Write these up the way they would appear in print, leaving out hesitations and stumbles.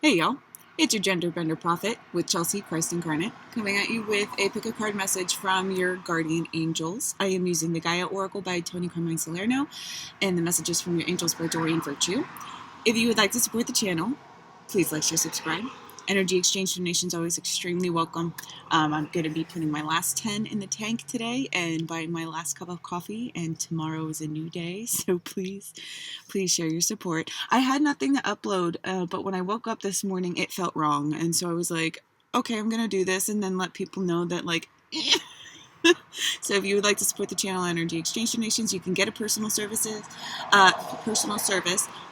Hey y'all, it's your gender bender prophet with Chelsea, Christ Incarnate, coming at you with a pick a card message from your guardian angels. I am using the Gaia Oracle by Tony Carmine Salerno and the messages from your angels by Doreen Virtue. If you would like to support the channel, please like, share, subscribe. Energy exchange donations always extremely welcome. I'm going to be putting my last 10 in the tank today and buying my last cup of coffee, and tomorrow is a new day, so please share your support. I had nothing to upload, but when I woke up this morning, it felt wrong, and so I was like, okay, I'm going to do this and then let people know that, like, so if you would like to support the channel energy exchange donations, you can get a personal service.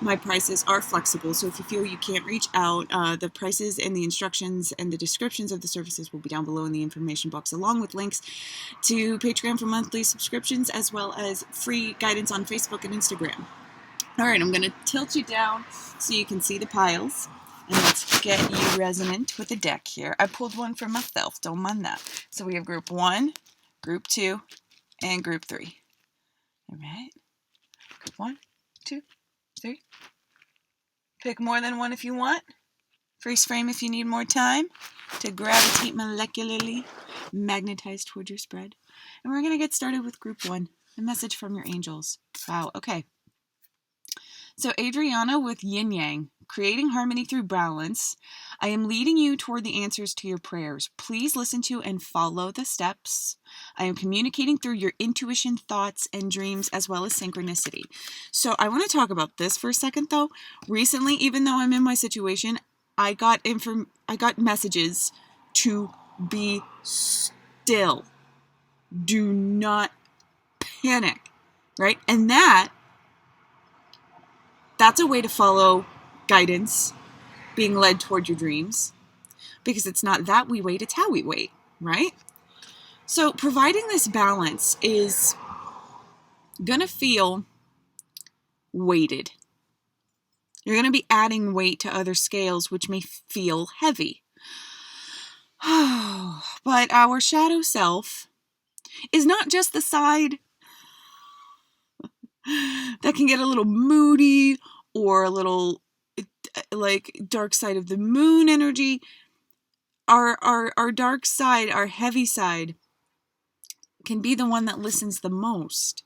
My prices are flexible, so if you feel you can't reach out, the prices and the instructions and the descriptions of the services will be down below in the information box, along with links to Patreon for monthly subscriptions, as well as free guidance on Facebook and Instagram. All right, I'm going to tilt you down so you can see the piles. And let's get you resonant with the deck here. I pulled one for myself, don't mind that. So we have group 1, group 2, and group 3. All right. Group 1, 2, 3. Pick more than one if you want. Freeze frame if you need more time to gravitate molecularly, magnetize toward your spread. And we're going to get started with group 1, a message from your angels. Wow, okay. So Adriana with Yin Yang, creating harmony through balance. I am leading you toward the answers to your prayers. Please listen to and follow the steps. I am communicating through your intuition, thoughts, and dreams, as well as synchronicity. So I want to talk about this for a second, though. Recently, even though I'm in my situation, I got messages to be still. Do not panic, right? And that's a way to follow guidance, being led toward your dreams, because it's not that we wait, it's how we wait, right? So providing this balance is going to feel weighted. You're going to be adding weight to other scales, which may feel heavy. But our shadow self is not just the side that can get a little moody or a little like dark side of the moon energy. Our dark side, our heavy side, can be the one that listens the most.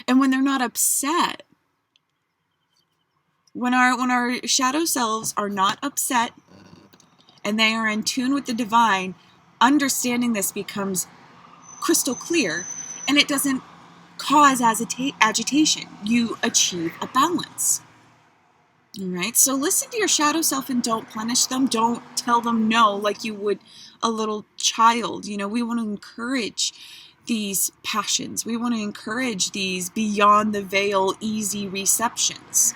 And when they're not upset, when our shadow selves are not upset and they are in tune with the divine, understanding this becomes crystal clear, and it doesn't cause agitation. You achieve a balance. All right, so listen to your shadow self and don't punish them. Don't tell them no like you would a little child. You know, we want to encourage these passions. We want to encourage these beyond the veil, easy receptions,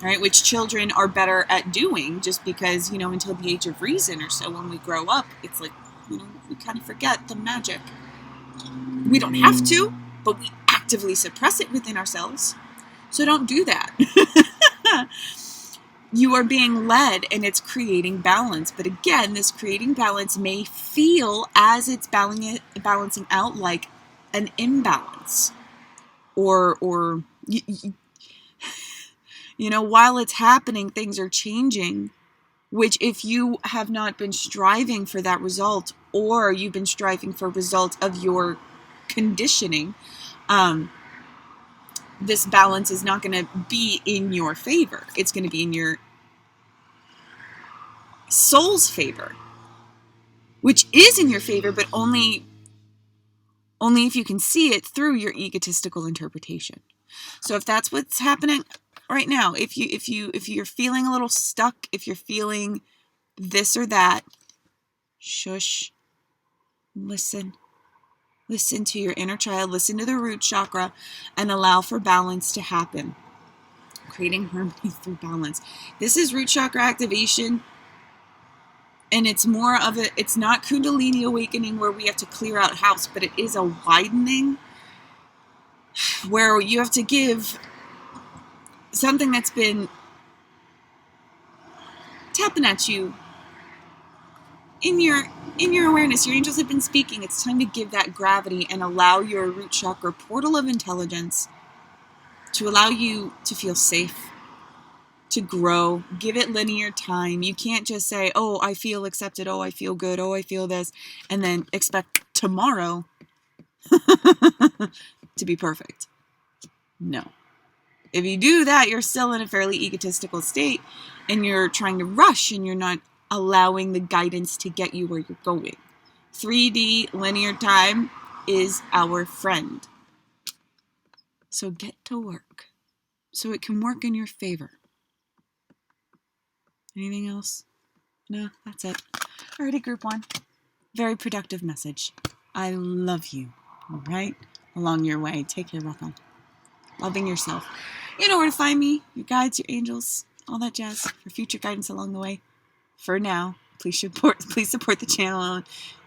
right? Which children are better at doing, just because, you know, until the age of reason or so, when we grow up, it's like, you know, we kind of forget the magic. We don't have to, but we actively suppress it within ourselves. So don't do that. You are being led, and it's creating balance. But again, this creating balance may feel, as it's balancing out, like an imbalance. Or you know, while it's happening, things are changing, which if you have not been striving for that result, or you've been striving for a result of your conditioning, this balance is not going to be in your favor. It's going to be in your soul's favor, which is in your favor, but only if you can see it through your egotistical interpretation. So if that's what's happening right now, if you're feeling a little stuck, if you're feeling this or that, shush, listen to your inner child, listen to the root chakra, and allow for balance to happen. Creating harmony through balance. This is root chakra activation, and it's more of it's not Kundalini awakening where we have to clear out house, but it is a widening where you have to give something that's been tapping at you in your awareness. Your angels have been speaking. It's time to give that gravity and allow your root chakra portal of intelligence to allow you to feel safe, to grow. Give it linear time. You can't just say, oh, I feel accepted. Oh, I feel good. Oh, I feel this. And then expect tomorrow to be perfect. No. If you do that, you're still in a fairly egotistical state and you're trying to rush and you're not allowing the guidance to get you where you're going. 3D linear time is our friend. So get to work so it can work in your favor. Anything else? No, that's it. Alrighty, group one. Very productive message. I love you. All right? Along your way. Take care, Bethel. Loving yourself. You know where to find me, your guides, your angels, all that jazz for future guidance along the way. For now, please support the channel.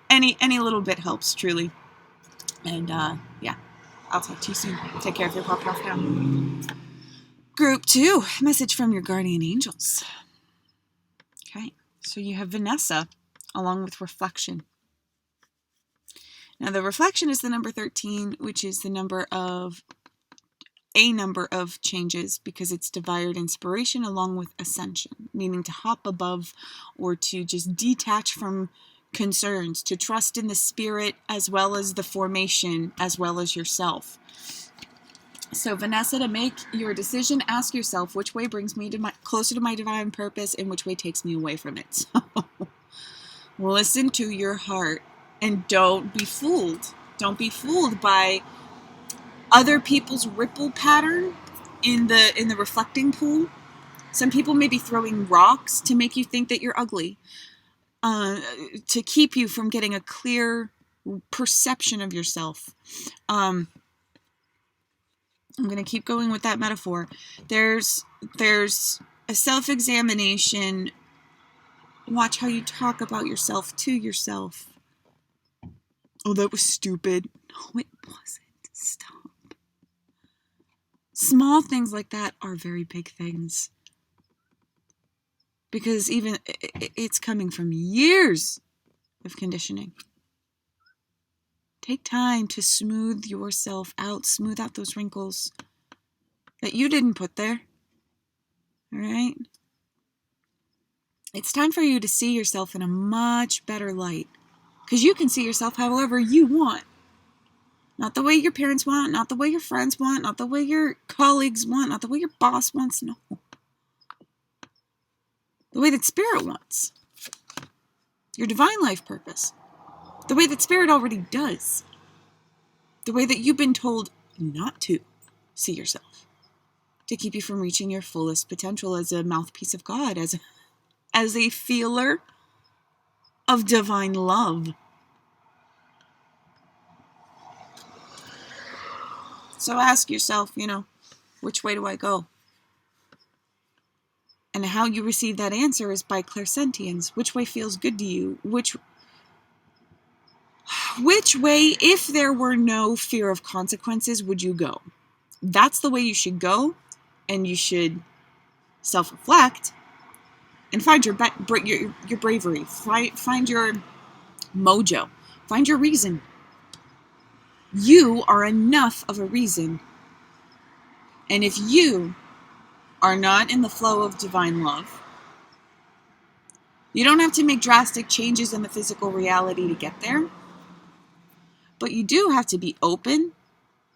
Any little bit helps, truly. And yeah, I'll talk to you soon. Take care of your pop off now. Group two, message from your guardian angels. Okay, so you have Vanessa along with reflection. Now the reflection is the number 13, which is a number of changes because it's divided inspiration along with ascension, meaning to hop above or to just detach from concerns, to trust in the spirit as well as the formation as well as yourself. So Vanessa, to make your decision, ask yourself which way brings me closer to my divine purpose and which way takes me away from it. So listen to your heart and don't be fooled. Don't be fooled by other people's ripple pattern in the reflecting pool. Some people may be throwing rocks to make you think that you're ugly, to keep you from getting a clear perception of yourself. I'm going to keep going with that metaphor. There's a self-examination. Watch how you talk about yourself to yourself. Oh, that was stupid. No, it wasn't. Stop. Small things like that are very big things. Because even it's coming from years of conditioning. Take time to smooth yourself out, smooth out those wrinkles that you didn't put there. All right? It's time for you to see yourself in a much better light. Because you can see yourself however you want. Not the way your parents want, not the way your friends want, not the way your colleagues want, not the way your boss wants, no. The way that Spirit wants. Your divine life purpose. The way that Spirit already does. The way that you've been told not to see yourself. To keep you from reaching your fullest potential as a mouthpiece of God, as a feeler of divine love. So ask yourself, which way do I go? And how you receive that answer is by clairsentience. Which way feels good to you? Which way, if there were no fear of consequences, would you go? That's the way you should go, and you should self-reflect and find your bravery, find your mojo, find your reason. You are enough of a reason. And if you are not in the flow of divine love, you don't have to make drastic changes in the physical reality to get there, but you do have to be open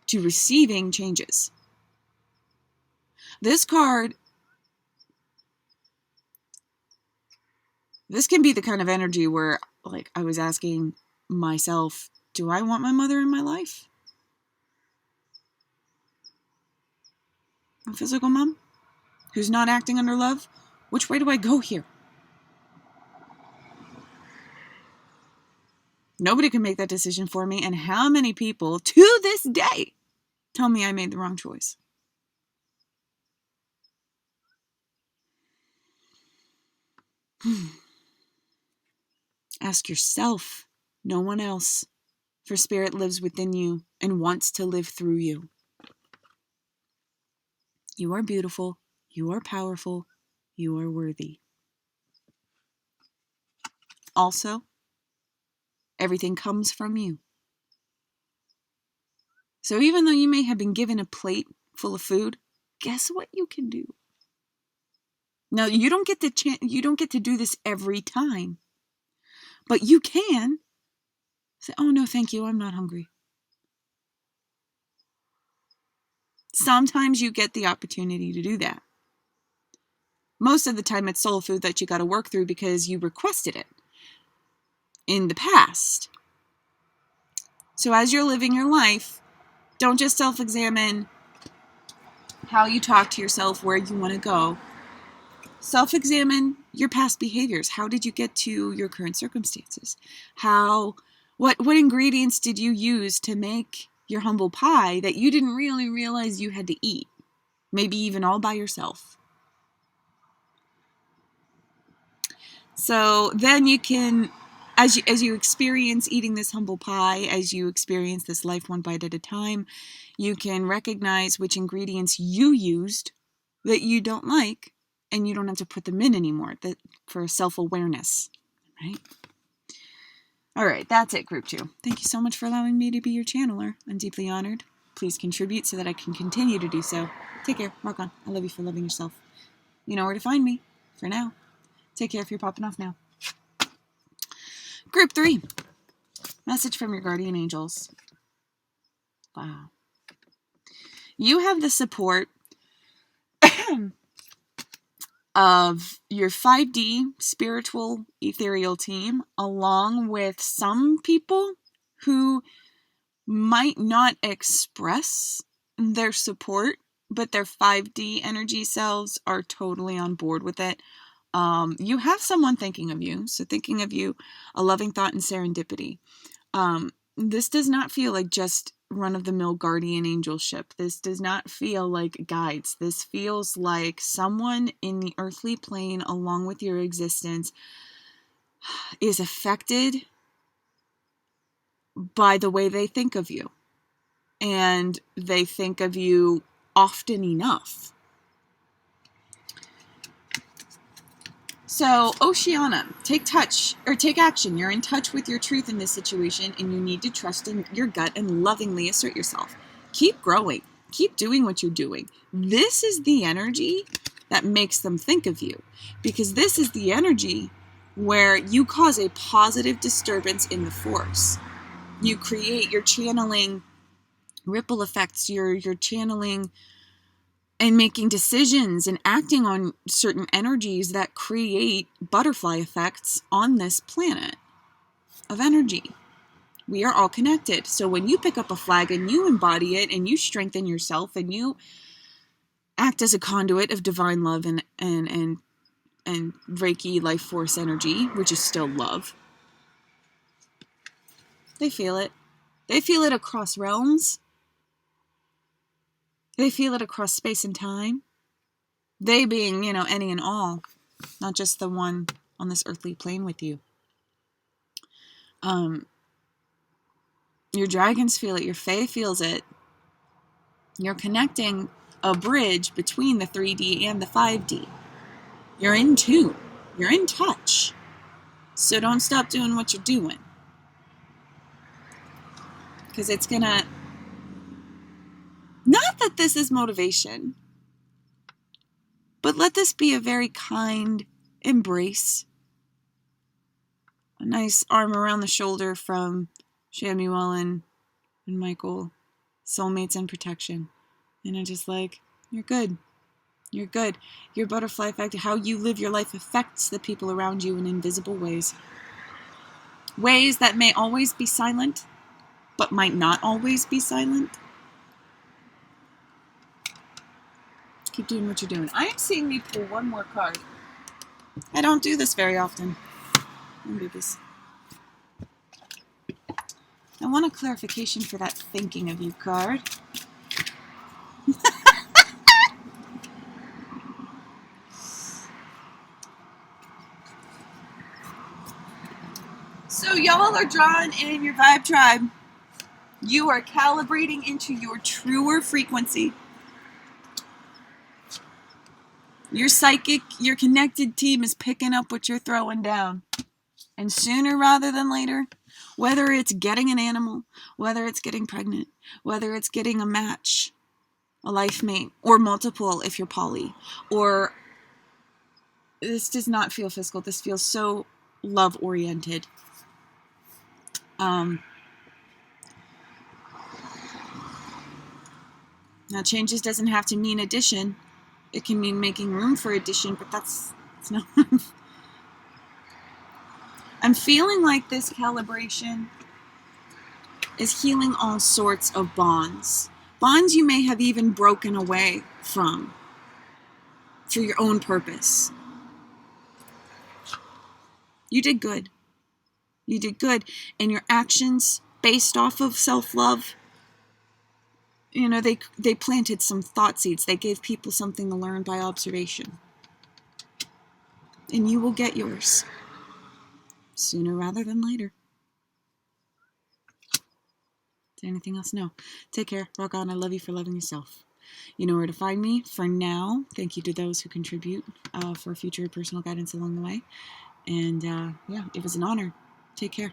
to receiving changes. This card, this can be the kind of energy where, like, I was asking myself, do I want my mother in my life? A physical mom who's not acting under love? Which way do I go here? Nobody can make that decision for me. And how many people to this day tell me I made the wrong choice? Ask yourself, no one else, for Spirit lives within you and wants to live through you. You are beautiful. You are powerful. You are worthy. Also, everything comes from you. So even though you may have been given a plate full of food, guess what you can do? Now, you don't get to do this every time, but you can say, oh no, thank you, I'm not hungry. Sometimes you get the opportunity to do that. Most of the time it's soul food that you got to work through because you requested it in the past. So as you're living your life, don't just self-examine how you talk to yourself, where you want to go. Self-examine your past behaviors. How did you get to your current circumstances? What ingredients did you use to make your humble pie that you didn't really realize you had to eat? Maybe even all by yourself. So then you can, as you experience eating this humble pie, as you experience this life one bite at a time, you can recognize which ingredients you used that you don't like, and you don't have to put them in anymore, for self-awareness, right? All right, that's it, group 2. Thank you so much for allowing me to be your channeler. I'm deeply honored. Please contribute so that I can continue to do so. Take care. Rock on. I love you for loving yourself. You know where to find me. For now. Take care if you're popping off now. Group 3. Message from your guardian angels. Wow. You have the support of your 5D spiritual ethereal team, along with some people who might not express their support, but their 5D energy selves are totally on board with it. You have someone thinking of you, so thinking of you, a loving thought and serendipity. This does not feel like just run-of-the-mill guardian angelship. This does not feel like guides. This feels like someone in the earthly plane, along with your existence, is affected by the way they think of you. And they think of you often enough. So, Oceana, take action. You're in touch with your truth in this situation, and you need to trust in your gut and lovingly assert yourself. Keep growing. Keep doing what you're doing. This is the energy that makes them think of you, because this is the energy where you cause a positive disturbance in the force. You're channeling ripple effects. You're channeling and making decisions and acting on certain energies that create butterfly effects on this planet of energy. We are all connected. So when you pick up a flag and you embody it and you strengthen yourself and you act as a conduit of divine love and Reiki life force energy, which is still love, they feel it. They feel it across realms. They feel it across space and time. They being, any and all, not just the one on this earthly plane with you. Your dragons feel it. Your fae feels it. You're connecting a bridge between the 3D and the 5D. You're in tune. You're in touch. So don't stop doing what you're doing. Because it's gonna... Not that this is motivation, but let this be a very kind embrace. A nice arm around the shoulder from Shamuel and Michael, soulmates and protection. And I'm just like, you're good. You're good. Your butterfly effect, how you live your life, affects the people around you in invisible ways. Ways that may always be silent, but might not always be silent. Keep doing what you're doing. I am seeing me pull one more card. I don't do this very often. Let me do this. I want a clarification for that thinking of you card. So y'all are drawn in your vibe tribe. You are calibrating into your truer frequency. Your psychic, your connected team is picking up what you're throwing down. And sooner rather than later, whether it's getting an animal, whether it's getting pregnant, whether it's getting a match, a life mate, or multiple if you're poly, or This does not feel physical. This feels so love-oriented. Now, changes doesn't have to mean addition. It can mean making room for addition, but it's not. I'm feeling like this calibration is healing all sorts of bonds. Bonds you may have even broken away from for your own purpose. You did good. You did good. And your actions based off of self-love, you know, they planted some thought seeds. They gave people something to learn by observation. And you will get yours sooner rather than later. Is there anything else? No. Take care. Rock on. I love you for loving yourself. You know where to find me for now. Thank you to those who contribute for future personal guidance along the way. And yeah, it was an honor. Take care.